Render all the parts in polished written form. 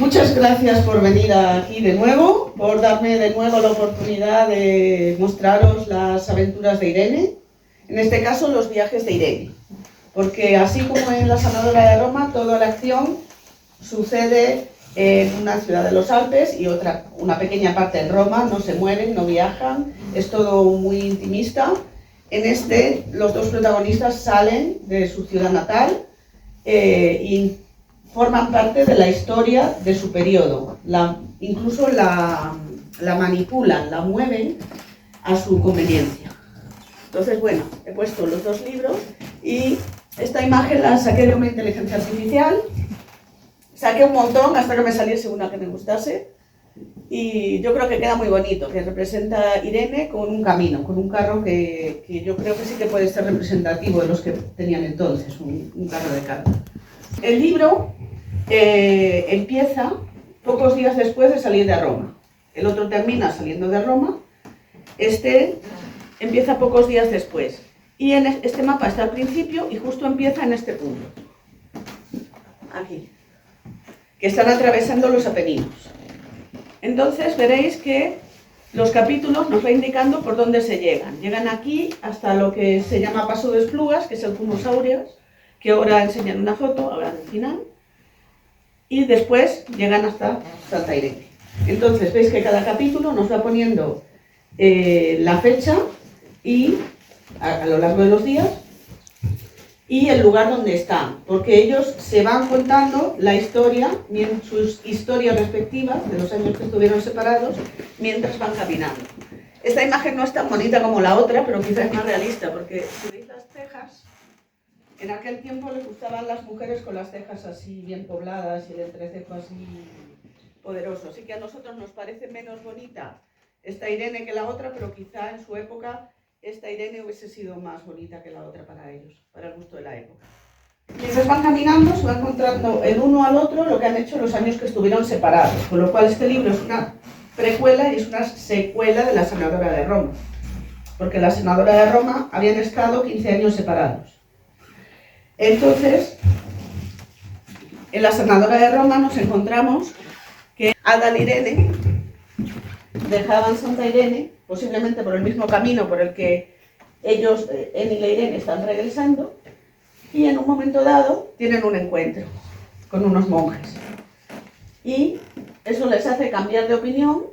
Muchas gracias por venir aquí de nuevo, por darme de nuevo la oportunidad de mostraros las aventuras de Irene, en este caso los viajes de Irene, porque así como en La Sanadora de Roma, toda la acción sucede en una ciudad de los Alpes y una pequeña parte en Roma, no se mueven, no viajan, es todo muy intimista. En este, los dos protagonistas salen de su ciudad natal y forman parte de la historia de su periodo, incluso la manipulan, la mueven a su conveniencia. Entonces, bueno, he puesto los dos libros y esta imagen la saqué de una inteligencia artificial. Saqué un montón hasta que me saliese una que me gustase y yo creo que queda muy bonito, que representa a Irene con un camino, con un carro que yo creo que sí que puede ser representativo de los que tenían entonces, un carro de carga. El libro empieza pocos días después de salir de Roma. El otro termina saliendo de Roma, este empieza pocos días después. Y en este mapa está al principio y justo empieza en este punto, aquí, que están atravesando los Apeninos. Entonces veréis que los capítulos nos va indicando por dónde se llegan. Llegan aquí hasta lo que se llama Paso de Esplugas, que es el Cumos Áureos, que ahora enseñan una foto, ahora al final, y después llegan hasta Santa Irene. Entonces veis que cada capítulo nos va poniendo la fecha y a lo largo de los días y el lugar donde están, porque ellos se van contando la historia, sus historias respectivas de los años que estuvieron separados, mientras van caminando. Esta imagen no es tan bonita como la otra, pero quizás es más realista, porque si veis las cejas, en aquel tiempo les gustaban las mujeres con las cejas así bien pobladas y el entrecejo así poderoso. Así que a nosotros nos parece menos bonita esta Irene que la otra, pero quizá en su época esta Irene hubiese sido más bonita que la otra para ellos, para el gusto de la época. Mientras van caminando, se van encontrando el uno al otro lo que han hecho los años que estuvieron separados, con lo cual este libro es una precuela y es una secuela de La Sanadora de Roma, porque La Sanadora de Roma habían estado 15 años separados. Entonces, en La Sanadora de Roma nos encontramos que Adal y Irene dejaban Santa Irene, posiblemente por el mismo camino por el que ellos, él y la Irene, están regresando, y en un momento dado tienen un encuentro con unos monjes. Y eso les hace cambiar de opinión,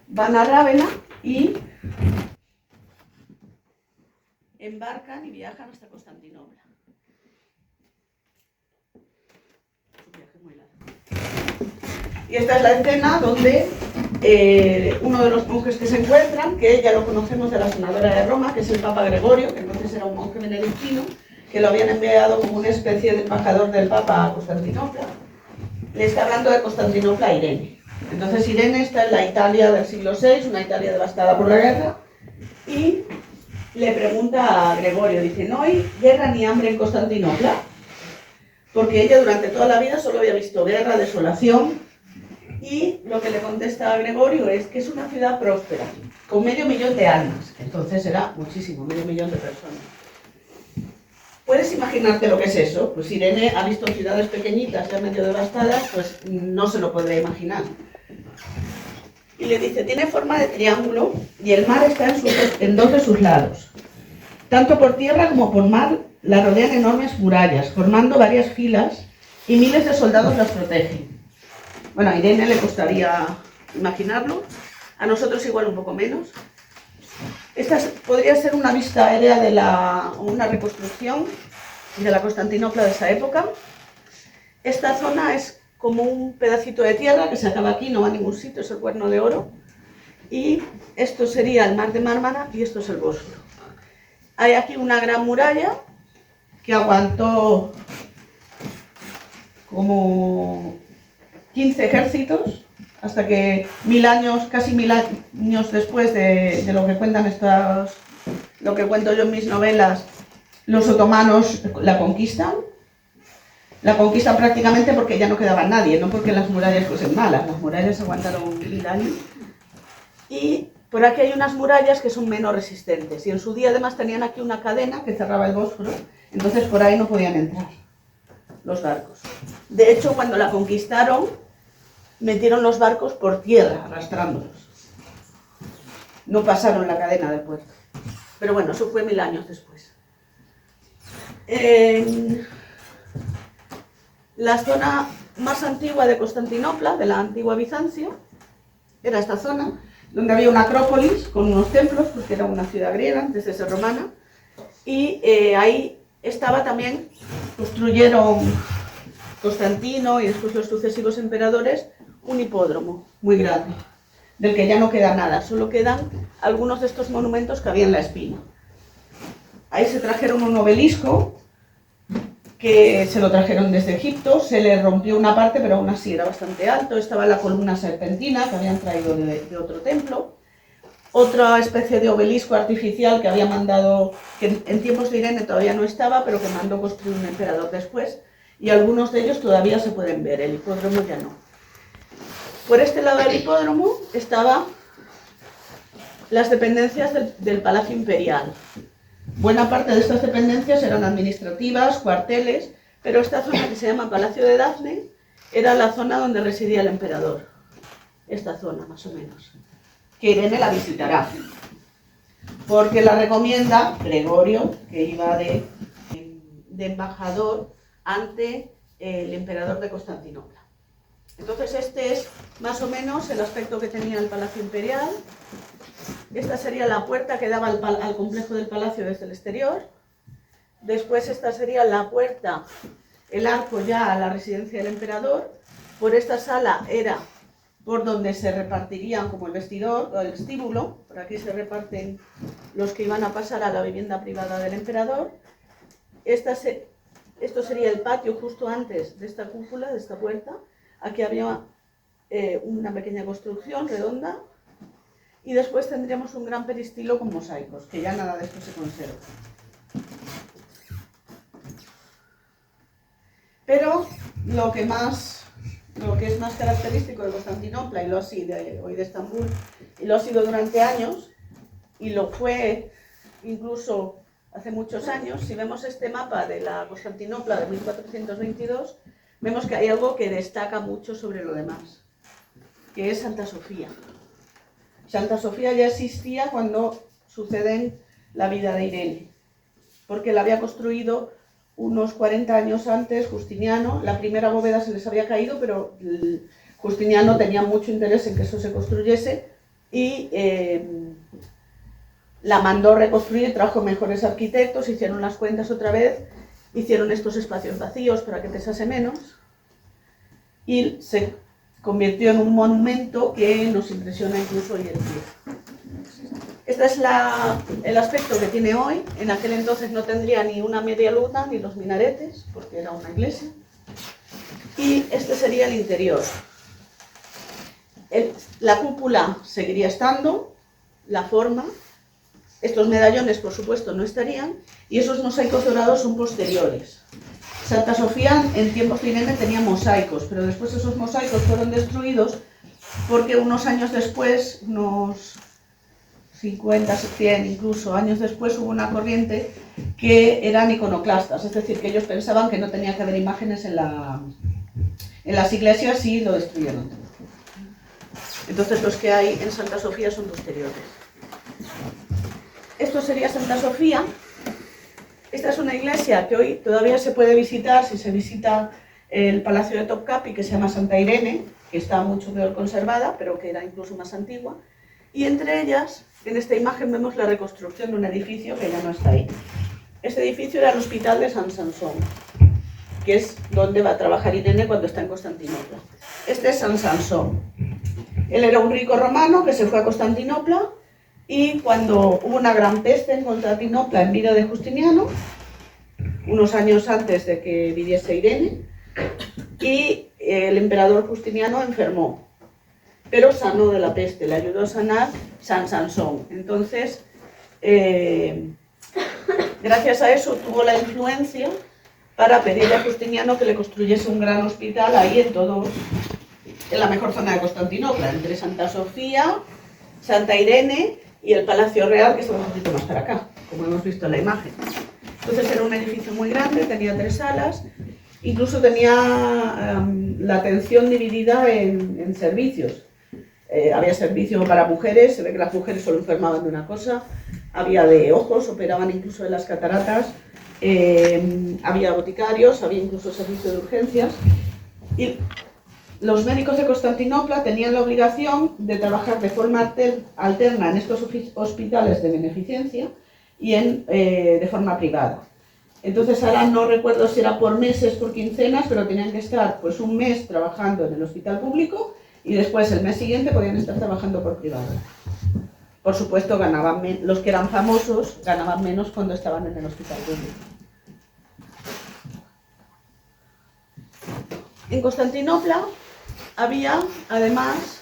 van a Rávena y embarcan y viajan hasta Constantinopla. Y esta es la escena donde uno de los monjes que se encuentran, que ya lo conocemos de La Sanadora de Roma, que es el Papa Gregorio, que entonces era un monje benedictino, que lo habían enviado como una especie de embajador del Papa a Constantinopla, le está hablando de Constantinopla a Irene. Entonces Irene está en la Italia del siglo VI, una Italia devastada por la guerra, y le pregunta a Gregorio, dice, ¿no hay guerra ni hambre en Constantinopla? Porque ella durante toda la vida solo había visto guerra, desolación, y lo que le contesta a Gregorio es que es una ciudad próspera, con 500.000 de almas, entonces era muchísimo, 500.000 de personas. ¿Puedes imaginarte lo que es eso? Pues Irene ha visto ciudades pequeñitas ya medio devastadas, pues no se lo podría imaginar. Y le dice, tiene forma de triángulo y el mar está en dos de sus lados. Tanto por tierra como por mar la rodean enormes murallas, formando varias filas y miles de soldados las protegen. Bueno, a Irene le costaría imaginarlo, a nosotros igual un poco menos. Esta podría ser una vista aérea una reconstrucción de la Constantinopla de esa época. Esta zona es como un pedacito de tierra que se acaba aquí, no va a ningún sitio, es el Cuerno de Oro. Y esto sería el mar de Mármara y esto es el Bósforo. Hay aquí una gran muralla que aguantó como 15 ejércitos, hasta que casi mil años después de lo que cuentan lo que cuento yo en mis novelas, los otomanos la conquistan. La conquistan prácticamente porque ya no quedaba nadie, no porque las murallas fuesen malas, las murallas aguantaron 1000 años. Y por aquí hay unas murallas que son menos resistentes, y en su día además tenían aquí una cadena que cerraba el Bósforo, entonces por ahí no podían entrar los barcos. De hecho, cuando la conquistaron, metieron los barcos por tierra, arrastrándolos. No pasaron la cadena del puerto. Pero bueno, eso fue 1000 años después. La zona más antigua de Constantinopla, de la antigua Bizancio, era esta zona, donde había una acrópolis con unos templos, porque era una ciudad griega antes de ser romana, y ahí estaba también, construyeron Constantino y después los sucesivos emperadores, un hipódromo muy grande, del que ya no queda nada, solo quedan algunos de estos monumentos que había en la espina. Ahí se trajeron un obelisco, que se lo trajeron desde Egipto, se le rompió una parte, pero aún así era bastante alto. Estaba la columna serpentina, que habían traído de otro templo. Otra especie de obelisco artificial que había mandado, que en tiempos de Irene todavía no estaba, pero que mandó construir un emperador después. Y algunos de ellos todavía se pueden ver, el hipódromo ya no. Por este lado del hipódromo estaban las dependencias del Palacio Imperial. Buena parte de estas dependencias eran administrativas, cuarteles, pero esta zona que se llama Palacio de Dafne era la zona donde residía el emperador. Esta zona, más o menos. Que Irene la visitará, porque la recomienda Gregorio, que iba de embajador ante el emperador de Constantinopla. Entonces este es más o menos el aspecto que tenía el Palacio Imperial. Esta sería la puerta que daba al complejo del palacio desde el exterior. Después esta sería la puerta, el arco ya a la residencia del emperador. Por esta sala era por donde se repartirían como el vestidor o el vestíbulo. Por aquí se reparten los que iban a pasar a la vivienda privada del emperador. Esto sería el patio justo antes de esta cúpula, de esta puerta. Aquí había una pequeña construcción redonda. Y después tendríamos un gran peristilo con mosaicos, que ya nada de esto se conserva. Pero lo que es más característico de Constantinopla, y lo ha sido hoy de Estambul, y lo ha sido durante años, y lo fue incluso hace muchos años, si vemos este mapa de la Constantinopla de 1422, vemos que hay algo que destaca mucho sobre lo demás, que es Santa Sofía. Santa Sofía ya existía cuando sucede la vida de Irene, porque la había construido unos 40 años antes Justiniano. La primera bóveda se les había caído, pero Justiniano tenía mucho interés en que eso se construyese y la mandó reconstruir, trajo mejores arquitectos, hicieron las cuentas otra vez, hicieron estos espacios vacíos para que pesase menos y se convirtió en un monumento que nos impresiona incluso hoy en día. Este es el aspecto que tiene hoy. En aquel entonces no tendría ni una media luna ni los minaretes, porque era una iglesia. Y este sería el interior. La cúpula seguiría estando, la forma. Estos medallones, por supuesto, no estarían, y esos mosaicos dorados son posteriores. Santa Sofía en tiempos de Irene tenía mosaicos, pero después esos mosaicos fueron destruidos porque unos años después, unos 50, 100 incluso años después, hubo una corriente que eran iconoclastas, es decir, que ellos pensaban que no tenía que haber imágenes en las iglesias y lo destruyeron. Entonces los que hay en Santa Sofía son posteriores. Esto sería Santa Sofía. Esta es una iglesia que hoy todavía se puede visitar si se visita el Palacio de Topkapi, que se llama Santa Irene, que está mucho peor conservada, pero que era incluso más antigua. Y entre ellas, en esta imagen vemos la reconstrucción de un edificio que ya no está ahí. Este edificio era el Hospital de San Sansón, que es donde va a trabajar Irene cuando está en Constantinopla. Este es San Sansón. Él era un rico romano que se fue a Constantinopla, y cuando hubo una gran peste en Constantinopla en vida de Justiniano, unos años antes de que viviese Irene, y el emperador Justiniano enfermó, pero sanó de la peste, le ayudó a sanar San Sansón. Entonces, gracias a eso tuvo la influencia para pedirle a Justiniano que le construyese un gran hospital ahí en la mejor zona de Constantinopla, entre Santa Sofía, Santa Irene y el Palacio Real, que está un poquito más para acá, como hemos visto en la imagen. Entonces era un edificio muy grande, tenía 3 salas, Incluso tenía la atención dividida en servicios. Había servicio para mujeres, se ve que las mujeres solo enfermaban de una cosa, había de ojos, operaban incluso de las cataratas, había boticarios, había incluso servicio de urgencias. Y los médicos de Constantinopla tenían la obligación de trabajar de forma alterna en estos hospitales de beneficencia y de forma privada. Entonces ahora no recuerdo si era por meses, por quincenas, pero tenían que estar pues un mes trabajando en el hospital público y después el mes siguiente podían estar trabajando por privado. Por supuesto, los que eran famosos ganaban menos cuando estaban en el hospital público. En Constantinopla había, además,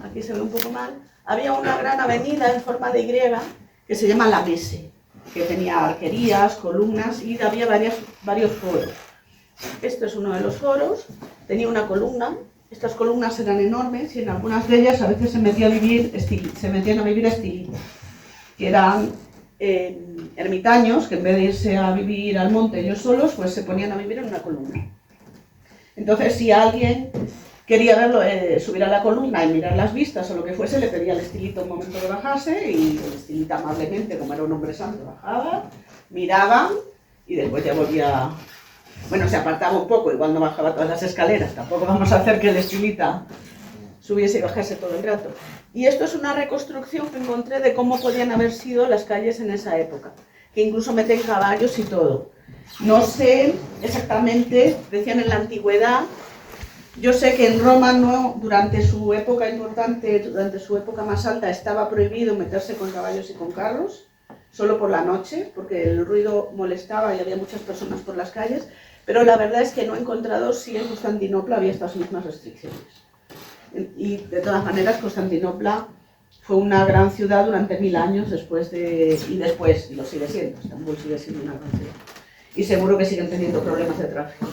aquí se ve un poco mal, había una gran avenida en forma de Y que se llama la Mese, que tenía arquerías, columnas y había varios foros. Este es uno de los foros, tenía una columna. Estas columnas eran enormes y en algunas de ellas a veces se metían a vivir estilitos, que eran ermitaños que en vez de irse a vivir al monte ellos solos, pues se ponían a vivir en una columna. Entonces, si alguien quería verlo, subir a la columna y mirar las vistas o lo que fuese, le pedía al estilito un momento de bajarse y el estilito amablemente, como era un hombre santo, bajaba, miraba y después ya volvía. Bueno, se apartaba un poco, igual no bajaba todas las escaleras, tampoco vamos a hacer que el estilita subiese y bajase todo el rato. Y esto es una reconstrucción que encontré de cómo podían haber sido las calles en esa época, que incluso meten caballos y todo. No sé exactamente, decían en la antigüedad, yo sé que en Roma no, durante su época importante, durante su época más alta, estaba prohibido meterse con caballos y con carros, solo por la noche, porque el ruido molestaba y había muchas personas por las calles, pero la verdad es que no he encontrado si en Constantinopla había estas mismas restricciones. Y de todas maneras, Constantinopla fue una gran ciudad durante 1000 años y lo sigue siendo. Estambul sigue siendo una gran ciudad. Y seguro que siguen teniendo problemas de tráfico.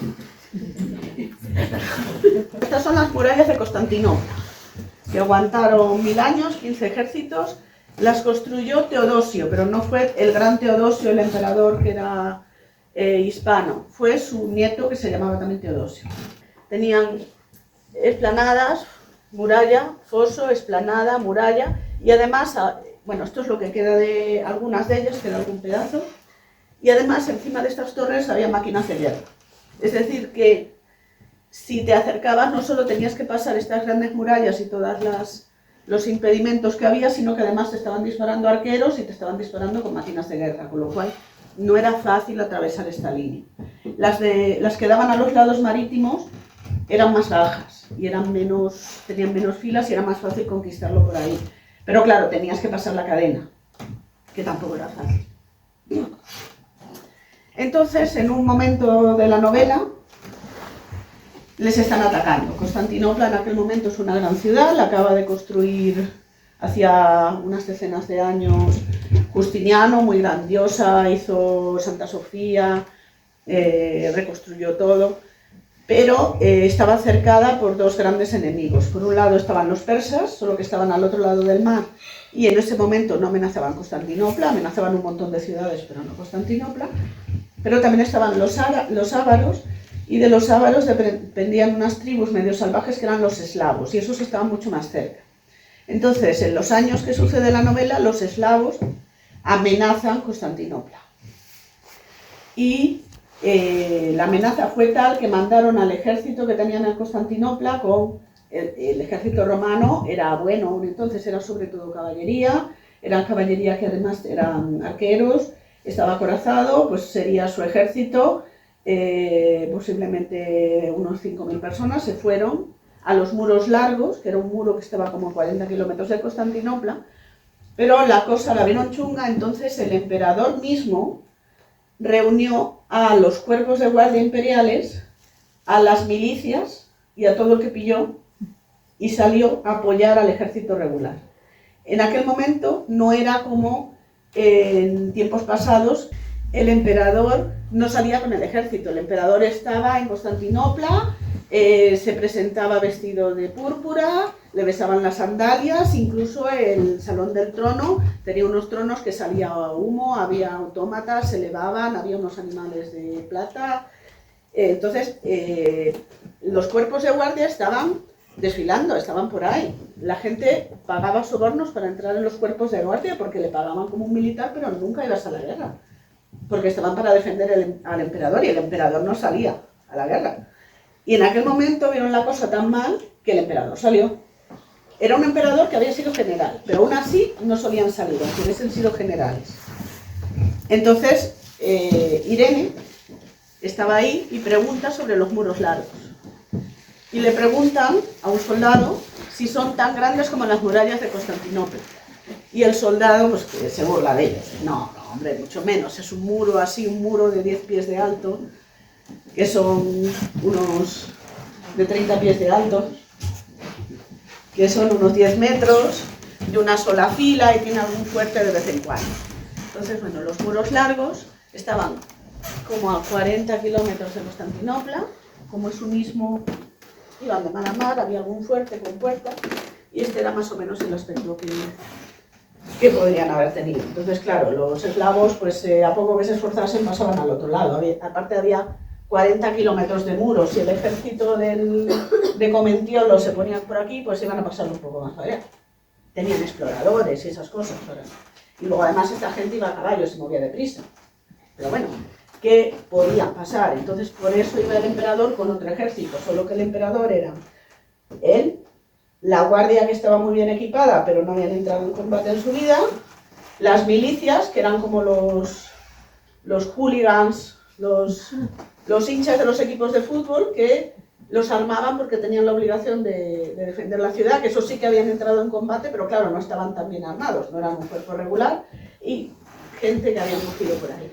Estas son las murallas de Constantinopla, que aguantaron 1000 años, 15 ejércitos. Las construyó Teodosio, pero no fue el gran Teodosio, el emperador que era hispano, fue su nieto que se llamaba también Teodosio. Tenían esplanadas, muralla, foso, esplanada, muralla, y además, bueno, esto es lo que queda de algunas de ellas, queda algún pedazo, y además encima de estas torres había máquinas de guerra. Es decir, que si te acercabas no solo tenías que pasar estas grandes murallas y todos los impedimentos que había, sino que además te estaban disparando arqueros y te estaban disparando con máquinas de guerra, con lo cual no era fácil atravesar esta línea. Las que daban a los lados marítimos eran más bajas y tenían menos filas y era más fácil conquistarlo por ahí. Pero claro, tenías que pasar la cadena, que tampoco era fácil. Entonces, en un momento de la novela, les están atacando. Constantinopla en aquel momento es una gran ciudad, la acaba de construir hacía unas decenas de años Justiniano, muy grandiosa, hizo Santa Sofía, reconstruyó todo, pero estaba cercada por dos grandes enemigos. Por un lado estaban los persas, solo que estaban al otro lado del mar, y en ese momento no amenazaban Constantinopla, amenazaban un montón de ciudades, pero no Constantinopla. Pero también estaban los ávaros, y de los ávaros dependían unas tribus medio salvajes que eran los eslavos, y esos estaban mucho más cerca. Entonces, en los años que sucede la novela, los eslavos amenazan Constantinopla. Y la amenaza fue tal que mandaron al ejército que tenían en Constantinopla con el ejército romano, era bueno, entonces era sobre todo caballería, eran caballería que además eran arqueros, estaba acorazado, pues sería su ejército, posiblemente unos 5.000 personas, se fueron a los muros largos, que era un muro que estaba como a 40 kilómetros de Constantinopla, pero la cosa la vieron chunga, entonces el emperador mismo reunió a los cuerpos de guardia imperiales, a las milicias y a todo el que pilló, y salió a apoyar al ejército regular. En aquel momento no era como en tiempos pasados, el emperador no salía con el ejército, el emperador estaba en Constantinopla, se presentaba vestido de púrpura, le besaban las sandalias, incluso el salón del trono tenía unos tronos que salía humo, había autómatas, se elevaban, había unos animales de plata, Entonces, los cuerpos de guardia estaban desfilando, estaban por ahí. La gente pagaba sobornos para entrar en los cuerpos de guardia porque le pagaban como un militar, pero nunca ibas a la guerra. Porque estaban para defender al emperador y el emperador no salía a la guerra. Y en aquel momento vieron la cosa tan mal que el emperador salió. Era un emperador que había sido general, pero aún así no solían salir, aunque hubiesen sido generales. Entonces, Irene estaba ahí y pregunta sobre los muros largos. Y le preguntan a un soldado si son tan grandes como las murallas de Constantinopla. Y el soldado, pues, que se burla de ellos. No, hombre, mucho menos. Es un muro así, un muro de 10 pies de alto, que son unos de 30 pies de alto, que son unos 10 metros, de una sola fila y tiene algún fuerte de vez en cuando. Entonces, bueno, los muros largos estaban como a 40 kilómetros de Constantinopla, como es un istmo, iban de mar a mar, había algún fuerte con puertas, y este era más o menos el aspecto que podrían haber tenido. Entonces, claro, los eslavos, pues a poco que se esforzasen, pasaban al otro lado. Aparte había 40 kilómetros de muros, y el ejército de Comentiolo se ponía por aquí, pues iban a pasar un poco más para allá. Tenían exploradores y esas cosas. Y luego además esta gente iba a caballo, se movía deprisa. Pero bueno, ¿qué podía pasar? Entonces por eso iba el emperador con otro ejército, solo que el emperador era él, la guardia que estaba muy bien equipada, pero no habían entrado en combate en su vida, las milicias, que eran como los hooligans, los hinchas de los equipos de fútbol, que los armaban porque tenían la obligación de defender la ciudad, que eso sí que habían entrado en combate, pero claro, no estaban tan bien armados, no eran un cuerpo regular, y gente que habían cogido por ahí.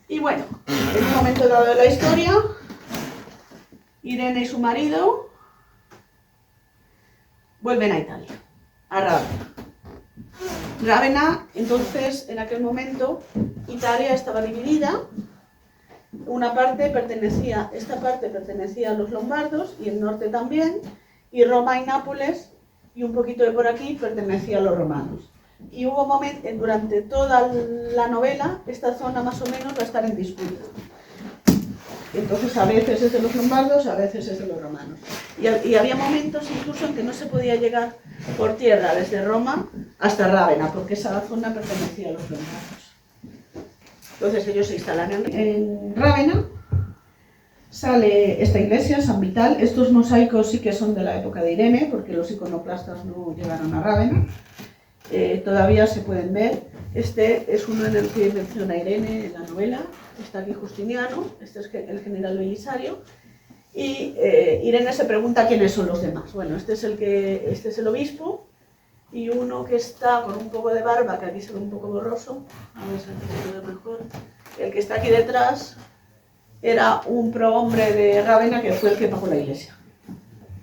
Y bueno, en un momento dado de la historia, Irene y su marido vuelven a Italia, a Rávena. Rávena, entonces, en aquel momento, Italia estaba dividida. Esta parte pertenecía a los lombardos y el norte también, y Roma y Nápoles, y un poquito de por aquí, pertenecía a los romanos. Y hubo momentos, durante toda la novela, esta zona más o menos va a estar en disputa. Entonces a veces es de los lombardos, a veces es de los romanos. Y había momentos incluso en que no se podía llegar por tierra desde Roma hasta Rávena, porque esa zona pertenecía a los lombardos. Entonces ellos se instalan en Rávena, sale esta iglesia, San Vital. Estos mosaicos sí que son de la época de Irene, porque los iconoclastas no llegaron a Rávena. Todavía se pueden ver. Este es uno en el que menciona Irene en la novela. Está aquí Justiniano, este es el general Belisario. Y Irene se pregunta quiénes son los demás. Bueno, este es el obispo, y uno que está con un poco de barba, que aquí se ve un poco borroso, a ver si se ve mejor. El que está aquí detrás era un prohombre de Rávena que fue el que pagó la iglesia,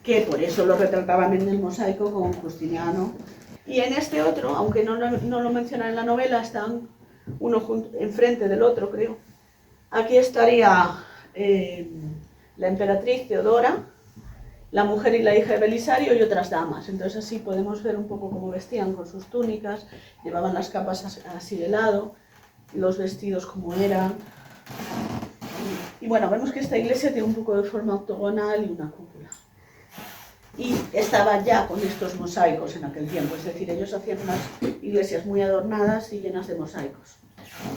que por eso lo retrataban en el mosaico con Justiniano. Y en este otro, aunque no lo mencionan en la novela, están uno enfrente del otro, creo. Aquí estaría la emperatriz Teodora, la mujer y la hija de Belisario y otras damas. Entonces así podemos ver un poco cómo vestían con sus túnicas, llevaban las capas así de lado, los vestidos como eran. Y bueno, vemos que esta iglesia tiene un poco de forma octogonal y una cúpula. Y estaba ya con estos mosaicos en aquel tiempo, es decir, ellos hacían unas iglesias muy adornadas y llenas de mosaicos.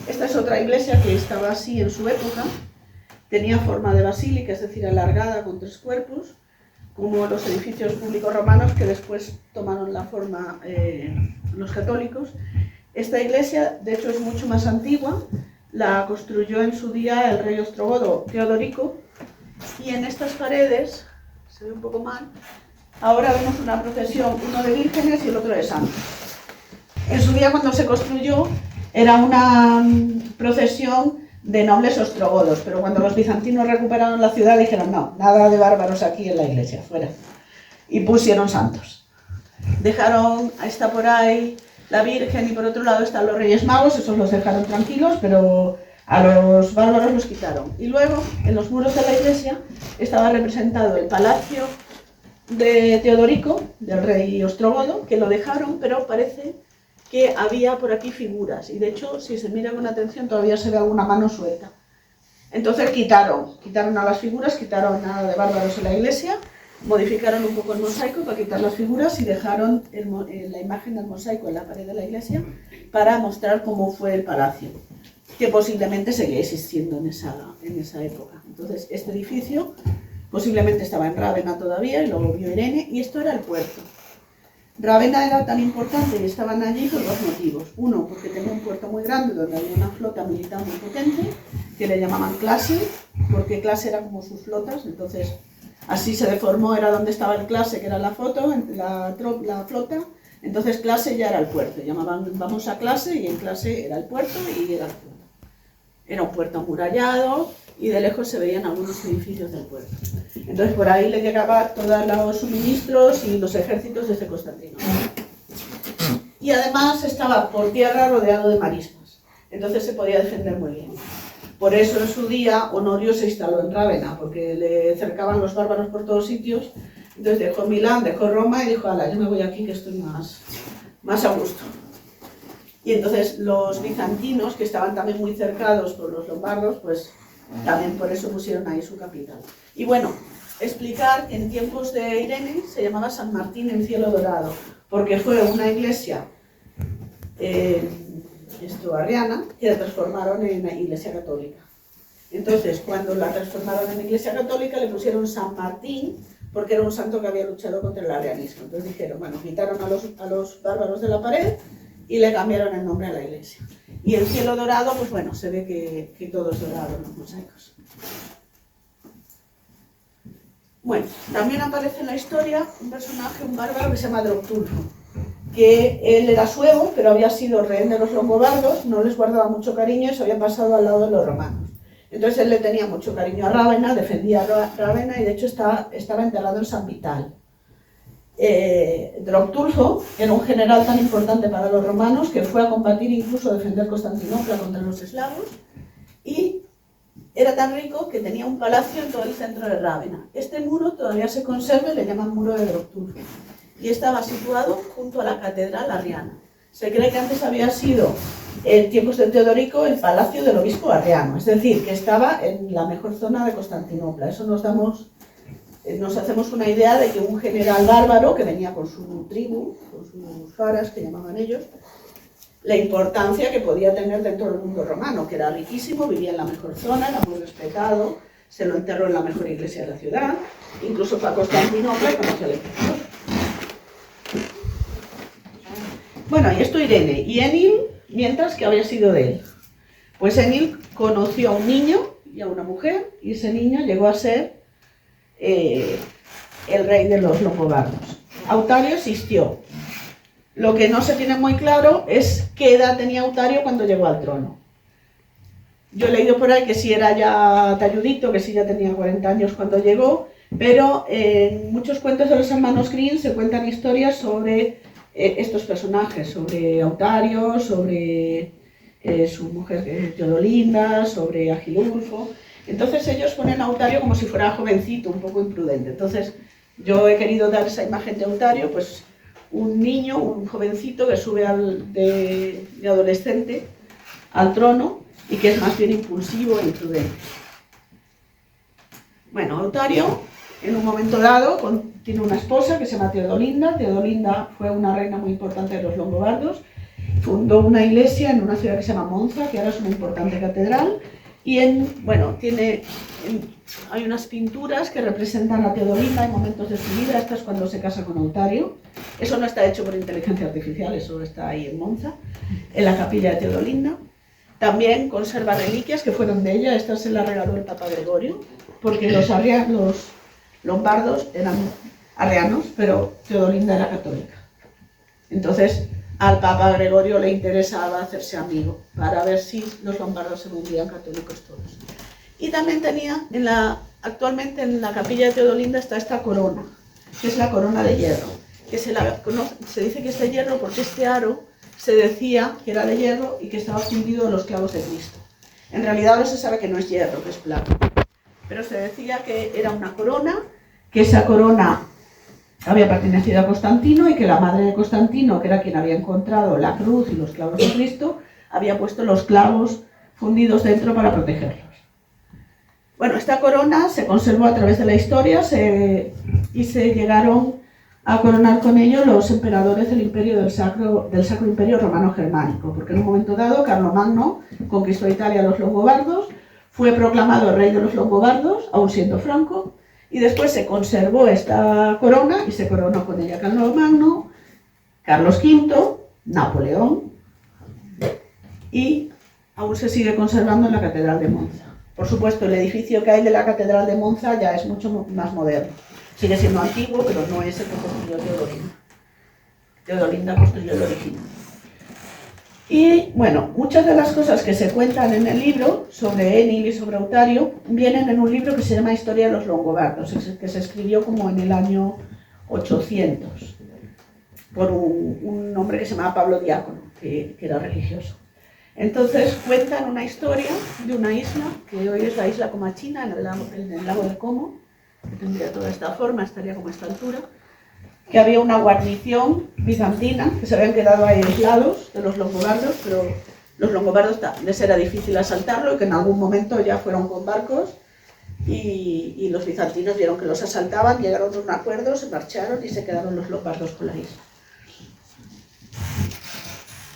Esta es otra iglesia que estaba así en su época, tenía forma de basílica, es decir, alargada con 3 cuerpos, como los edificios públicos romanos que después tomaron la forma los católicos. Esta iglesia, de hecho, es mucho más antigua, la construyó en su día el rey ostrogodo Teodorico, y en estas paredes, se ve un poco mal, ahora vemos una procesión, uno de vírgenes y el otro de santos. En su día, cuando se construyó, era una procesión de nobles ostrogodos, pero cuando los bizantinos recuperaron la ciudad dijeron no, nada de bárbaros aquí en la iglesia, fuera. Y pusieron santos. Dejaron, está por ahí la Virgen y por otro lado están los Reyes Magos, esos los dejaron tranquilos, pero a los bárbaros los quitaron. Y luego, en los muros de la iglesia, estaba representado el palacio de Teodorico, del rey ostrogodo, que lo dejaron, pero parece que había por aquí figuras, y de hecho, si se mira con atención, todavía se ve alguna mano suelta. Entonces quitaron a las figuras, quitaron nada de bárbaros en la iglesia, modificaron un poco el mosaico para quitar las figuras y dejaron la imagen del mosaico en la pared de la iglesia para mostrar cómo fue el palacio, que posiblemente seguía existiendo en esa época. Entonces este edificio posiblemente estaba en Rávena todavía y luego vio Irene, y esto era el puerto. Rávena era tan importante y estaban allí por dos motivos. Uno, porque tenía un puerto muy grande donde había una flota militar muy potente, que le llamaban clase, porque clase era como sus flotas, entonces así se deformó, era donde estaba el clase, que era la flota, entonces clase ya era el puerto, llamaban vamos a clase y en clase era el puerto y era la flota. Era un puerto amurallado y de lejos se veían algunos edificios del puerto. Entonces por ahí le llegaban todos los suministros y los ejércitos desde Constantinopla. Y además estaba por tierra rodeado de marismas, entonces se podía defender muy bien. Por eso en su día Honorio se instaló en Rávena, porque le cercaban los bárbaros por todos sitios. Entonces dejó Milán, dejó Roma y dijo, ala, yo me voy aquí que estoy más a gusto. Y entonces los bizantinos, que estaban también muy cercados por los lombardos, pues también por eso pusieron ahí su capital. Y bueno, explicar que en tiempos de Irene se llamaba San Martín en Cielo Dorado, porque fue una iglesia arriana que la transformaron en iglesia católica. Entonces, cuando la transformaron en iglesia católica, le pusieron San Martín, porque era un santo que había luchado contra el arrianismo. Entonces dijeron, bueno, quitaron a los bárbaros de la pared y le cambiaron el nombre a la iglesia. Y el cielo dorado, pues bueno, se ve que todo es dorado en los mosaicos. Bueno, también aparece en la historia un personaje, un bárbaro que se llama Droctulfo, que él era suevo, pero había sido rehén de los longobardos, no les guardaba mucho cariño y se había pasado al lado de los romanos. Entonces él le tenía mucho cariño a Rávena, defendía a Rávena y de hecho estaba enterrado en San Vital. Droctulfo era un general tan importante para los romanos que fue a combatir, incluso a defender Constantinopla contra los eslavos, y era tan rico que tenía un palacio en todo el centro de Rávena. Este muro todavía se conserva y le llaman muro de Droctulfo, y estaba situado junto a la catedral arriana. Se cree que antes había sido, en tiempos de Teodorico, el palacio del obispo arriano, es decir, que estaba en la mejor zona de Constantinopla. Eso nos hacemos una idea de que un general bárbaro que venía con su tribu, con sus faras, que llamaban ellos, la importancia que podía tener dentro del mundo romano, que era riquísimo, vivía en la mejor zona, era muy respetado, se lo enterró en la mejor iglesia de la ciudad, incluso fue a Constantinopla y conoció al emperador. Bueno, y esto Irene, y Enil, mientras que había sido de él. Pues Enil conoció a un niño y a una mujer, y ese niño llegó a ser el rey de los longobardos. Autario existió. Lo que no se tiene muy claro es qué edad tenía Autario cuando llegó al trono. Yo he leído por ahí que sí era ya talludito, que sí ya tenía 40 años cuando llegó, pero en muchos cuentos de los hermanos Grimm se cuentan historias sobre estos personajes, sobre Autario, sobre su mujer Teodolinda, sobre Agilulfo. Entonces ellos ponen a Autario como si fuera jovencito, un poco imprudente. Entonces yo he querido dar esa imagen de Autario, pues un niño, un jovencito que sube de adolescente al trono y que es más bien impulsivo e imprudente. Bueno, Autario en un momento dado tiene una esposa que se llama Teodolinda. Teodolinda fue una reina muy importante de los longobardos, fundó una iglesia en una ciudad que se llama Monza, que ahora es una importante catedral. Y hay unas pinturas que representan a Teodolinda en momentos de su vida. Esta es cuando se casa con Autario. Eso no está hecho por inteligencia artificial, eso está ahí en Monza, en la capilla de Teodolinda. También conserva reliquias que fueron de ella. Esta se la regaló el Papa Gregorio, porque los lombardos eran arrianos, pero Teodolinda era católica. Entonces al Papa Gregorio le interesaba hacerse amigo para ver si los lombardos se volvían católicos todos. Y también tenía, actualmente en la capilla de Teodolinda está esta corona, que es la corona de hierro, que se dice que es de hierro porque este aro se decía que era de hierro y que estaba fundido en los clavos de Cristo. En realidad ahora se sabe que no es hierro, que es plata, pero se decía que era una corona, que esa corona había pertenecido a Constantino y que la madre de Constantino, que era quien había encontrado la cruz y los clavos de Cristo, había puesto los clavos fundidos dentro para protegerlos. Bueno, esta corona se conservó a través de la historia y se llegaron a coronar con ello los emperadores del Sacro Imperio Romano Germánico, porque en un momento dado Carlomagno conquistó Italia a los longobardos, fue proclamado rey de los longobardos, aún siendo franco, y después se conservó esta corona y se coronó con ella Carlomagno, Carlos V, Napoleón, y aún se sigue conservando en la Catedral de Monza. Por supuesto, el edificio que hay de la Catedral de Monza ya es mucho más moderno. Sigue siendo antiguo, pero no es el que construyó Teodolinda. Teodolinda construyó el original. Y bueno, muchas de las cosas que se cuentan en el libro sobre Enil y sobre Autario vienen en un libro que se llama Historia de los Longobardos, que se escribió como en el año 800 por un hombre que se llamaba Pablo Diácono, que era religioso. Entonces cuentan una historia de una isla, que hoy es la isla Comachina, en el lago de Como, que tendría toda esta forma, estaría como a esta altura, que había una guarnición bizantina, que se habían quedado ahí aislados de los longobardos, pero los longobardos les era difícil asaltarlo y que en algún momento ya fueron con barcos y los bizantinos vieron que los asaltaban, llegaron a un acuerdo, se marcharon y se quedaron los longobardos con la isla.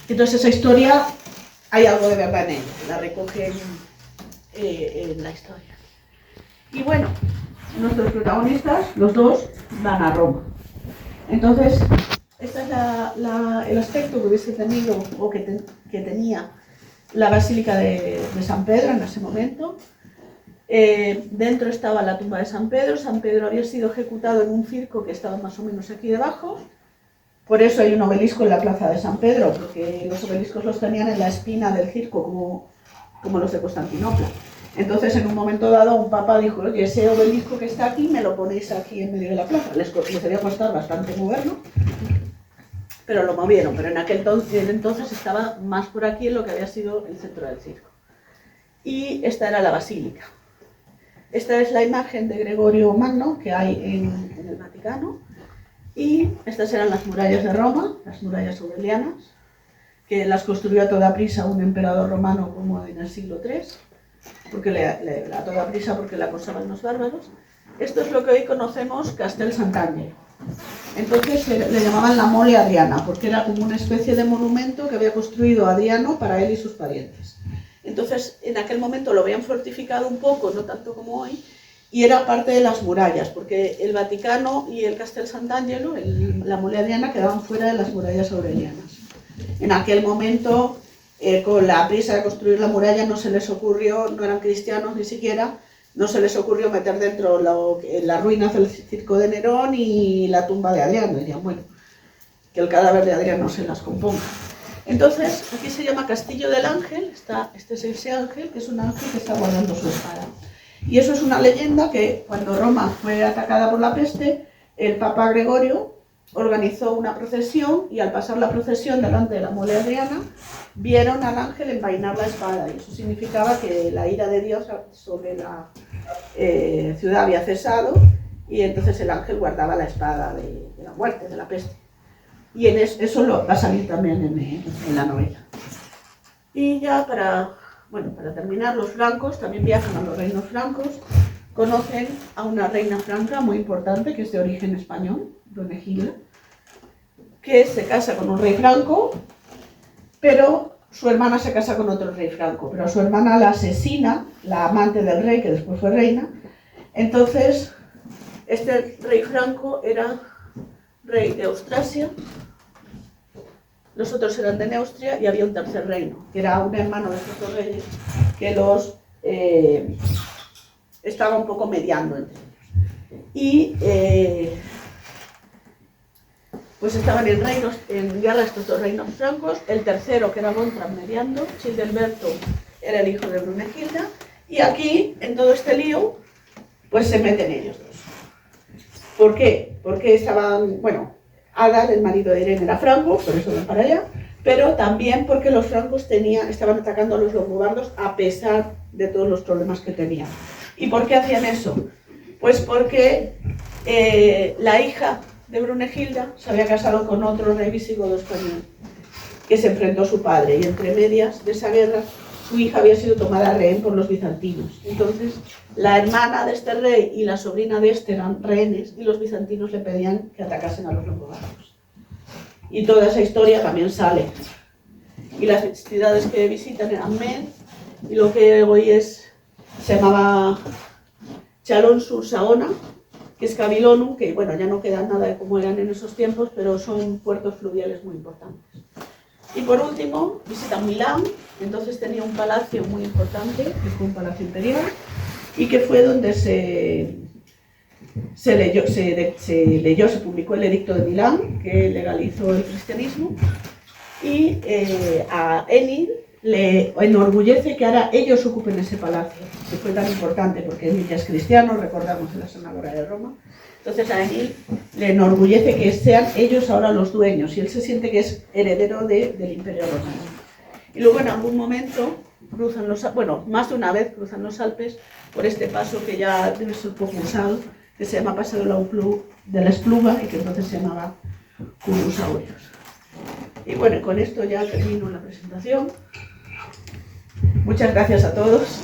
Entonces esa historia hay algo de verdad en ella, la recogen en la historia. Y bueno, nuestros protagonistas, los dos, van a Roma. Entonces, este es el aspecto que hubiese tenido o que tenía la Basílica de San Pedro en ese momento. Dentro estaba la tumba de San Pedro. San Pedro había sido ejecutado en un circo que estaba más o menos aquí debajo. Por eso hay un obelisco en la plaza de San Pedro, porque los obeliscos los tenían en la espina del circo, como los de Constantinopla. Entonces, en un momento dado, un papa dijo, oye, ese obelisco que está aquí, me lo ponéis aquí en medio de la plaza. Les había costado bastante moverlo, pero lo movieron. Pero en aquel entonces estaba más por aquí en lo que había sido el centro del circo. Y esta era la basílica. Esta es la imagen de Gregorio Magno que hay en el Vaticano. Y estas eran las murallas de Roma, las murallas aurelianas, que las construyó a toda prisa un emperador romano como en el siglo III. Porque a toda prisa porque la acosaban los bárbaros. Esto es lo que hoy conocemos Castel Sant'Angelo. Entonces le llamaban la Mole Adriana, porque era como una especie de monumento que había construido Adriano para él y sus parientes. Entonces, en aquel momento lo habían fortificado un poco, no tanto como hoy, y era parte de las murallas, porque el Vaticano y el Castel Sant'Angelo, la Mole Adriana, quedaban fuera de las murallas aurelianas. En aquel momento, con la prisa de construir la muralla, no se les ocurrió, no eran cristianos ni siquiera, no se les ocurrió meter dentro las ruinas del circo de Nerón y la tumba de Adriano. Dirían, bueno, que el cadáver de Adriano se las componga. Entonces, aquí se llama Castillo del Ángel, este es ese ángel, que es un ángel que está guardando su espada. Y eso es una leyenda que cuando Roma fue atacada por la peste, el Papa Gregorio organizó una procesión y al pasar la procesión delante de la Mole Adriana, vieron al ángel envainar la espada y eso significaba que la ira de Dios sobre la ciudad había cesado y entonces el ángel guardaba la espada de la muerte, de la peste. Y eso va a salir también en la novela. Y ya para terminar, los francos también viajan a los reinos francos, conocen a una reina franca muy importante que es de origen español, Brunegilda, que se casa con un rey franco, pero su hermana se casa con otro rey franco, pero a su hermana la asesina, la amante del rey, que después fue reina. Entonces, este rey franco era rey de Austrasia, los otros eran de Neustria y había un tercer reino, que era un hermano de estos dos reyes, que los estaba un poco mediando entre ellos. Y pues estaban en guerra estos dos reinos francos, el tercero, que era Gontran, mediando, Childeberto era el hijo de Brunegilda, y aquí, en todo este lío, pues se meten ellos dos. ¿Por qué? Porque estaban, Adal, el marido de Irene, era franco, por eso van para allá, pero también porque los francos estaban atacando a los longobardos a pesar de todos los problemas que tenían. ¿Y por qué hacían eso? Pues porque la hija de Brunegilda se había casado con otro rey visigodo español, que se enfrentó a su padre, y entre medias de esa guerra su hija había sido tomada rehén por los bizantinos. Entonces, la hermana de este rey y la sobrina de este eran rehenes y los bizantinos le pedían que atacasen a los longobardos. Y toda esa historia también sale. Y las ciudades que visitan eran Med, y lo que hoy se llamaba Chalon sur Saona, que es Cabilonum, que bueno, ya no queda nada de cómo eran en esos tiempos, pero son puertos fluviales muy importantes. Y por último, visitan Milán. Entonces tenía un palacio muy importante, que fue un palacio imperial, y que fue donde se publicó el Edicto de Milán, que legalizó el cristianismo, y a Enil le enorgullece que ahora ellos ocupen ese palacio, que fue tan importante, porque Enil ya es cristiano, recordamos en la Sanagora de Roma. Entonces a Enil le enorgullece que sean ellos ahora los dueños, y él se siente que es heredero del Imperio Romano. Y luego en algún momento cruzan más de una vez cruzan los Alpes por este paso que ya debe ser poco usado, que se llama Paso de la Espluga, y que entonces se llamaba Curusaurios. Y bueno, con esto ya termino la presentación. Muchas gracias a todos.